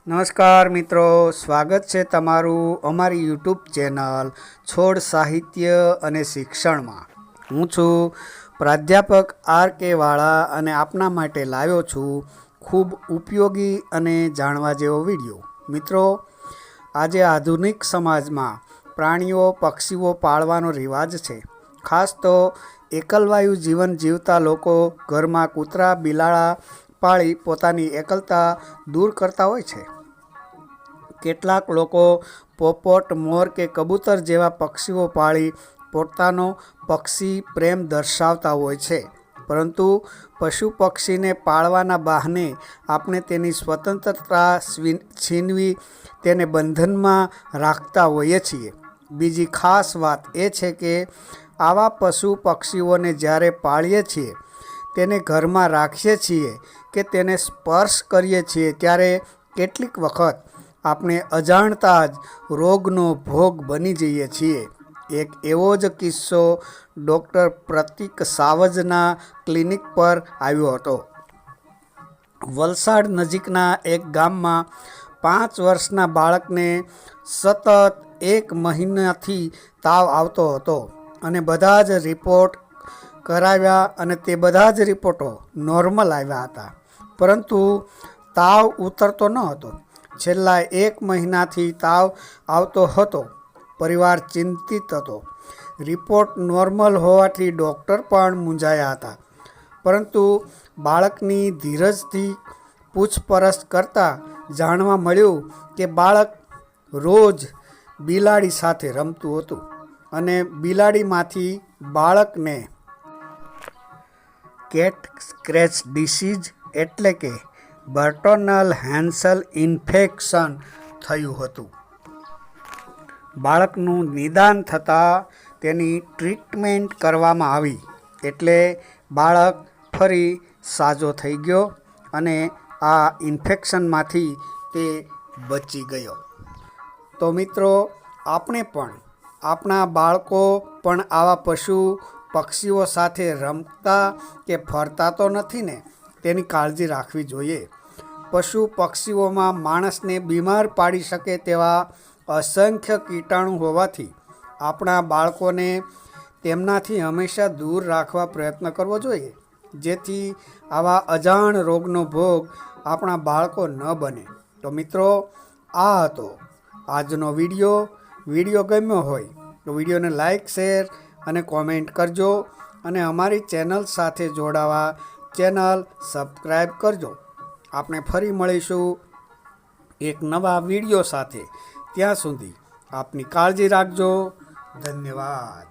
નમસ્કાર મિત્રો, સ્વાગત છે તમારું અમારી યુટ્યુબ ચેનલ છોડ સાહિત્ય અને શિક્ષણમાં. હું છું પ્રાધ્યાપક R.K. વાળા અને આપના માટે લાવ્યો છું ખૂબ ઉપયોગી અને જાણવા જેવો વિડીયો. મિત્રો, આજે આધુનિક સમાજમાં પ્રાણીઓ પક્ષીઓ પાળવાનો રિવાજ છે. ખાસ તો એકલવાયુ જીવન જીવતા લોકો ઘરમાં કૂતરા બિલાડા પાળી પોતાની એકલતા દૂર કરતા હોય છે. કેટલાક લોકો પોપટ મોર કે કબૂતર જેવા પક્ષીઓ પાળી પોતાનો પક્ષી પ્રેમ દર્શાવતા હોય છે. પરંતુ પશુ પક્ષીને પાળવાના બહાને આપણે તેની સ્વતંત્રતા છીનવી તેને બંધનમાં રાખતા હોઈએ છીએ. બીજી ખાસ વાત એ છે કે આવા પશુ પક્ષીઓને જ્યારે પાળીએ છીએ, તેને ઘરમાં રાખીએ છીએ કે તેને સ્પર્શ કરીએ છીએ ત્યારે કેટલીક વખત આપણે અજાણતા જ રોગનો ભોગ બની જઈએ છીએ. એક એવો જ કિસ્સો ડૉક્ટર પ્રતીક સાવજના ક્લિનિક પર આવ્યો હતો. વલસાડ નજીકના એક ગામમાં 5 વર્ષના બાળકને સતત 1 મહિનાથી તાવ આવતો હતો અને બધા જ રિપોર્ટ કરાવ્યા અને તે બધા જ રિપોર્ટો નોર્મલ આવ્યા હતા. પરંતુ તાવ ઉતરતો ન હતો. છેલ્લા 1 મહિનાથી તાવ આવતો હતો. પરિવાર ચિંતિત હતો. રિપોર્ટ નોર્મલ હોવાથી ડૉક્ટર પણ મૂંઝાયા હતા. પરંતુ બાળકની ધીરજથી પૂછપરછ કરતાં જાણવા મળ્યું કે બાળક રોજ બિલાડી સાથે રમતું હતું અને બિલાડીમાંથી બાળકને કેટ સ્ક્રેચ ડિસીઝ એટલે કે બર્ટોનલ હેન્સલ ઇન્ફેક્શન થયું હતું. બાળકનું નિદાન થતાં તેની ટ્રીટમેન્ટ કરવામાં આવી એટલે બાળક ફરી સાજો થઈ ગયો અને આ ઇન્ફેક્શનમાંથી તે બચી ગયો. તો મિત્રો, આપણે પણ આપણા બાળકો પણ આવા પશુ પક્ષીઓ સાથે રમતા કે ફરતા તો નથી ને, તેની કાળજી રાખવી જોઈએ. પશુ પક્ષીઓમાં માણસને બીમાર પાડી શકે તેવા અસંખ્ય કીટાણુ હોવાથી આપણા બાળકોને તેમનાથી હંમેશા દૂર રાખવા પ્રયત્ન કરવો જોઈએ, જેથી આવા અજાણ રોગનો ભોગ આપણા બાળકો ન બને. તો મિત્રો, આ હતો આજનો વિડીયો ગમ્યો હોય તો વિડીયોને લાઈક, શેર અને કોમેન્ટ કરજો અને અમારી ચેનલ સાથે જોડાવા ચેનલ સબસ્ક્રાઈબ કરજો. આપણે ફરી મળીશું એક નવા વિડીયો સાથે. ત્યાં સુધી આપની કાળજી રાખજો. ધન્યવાદ.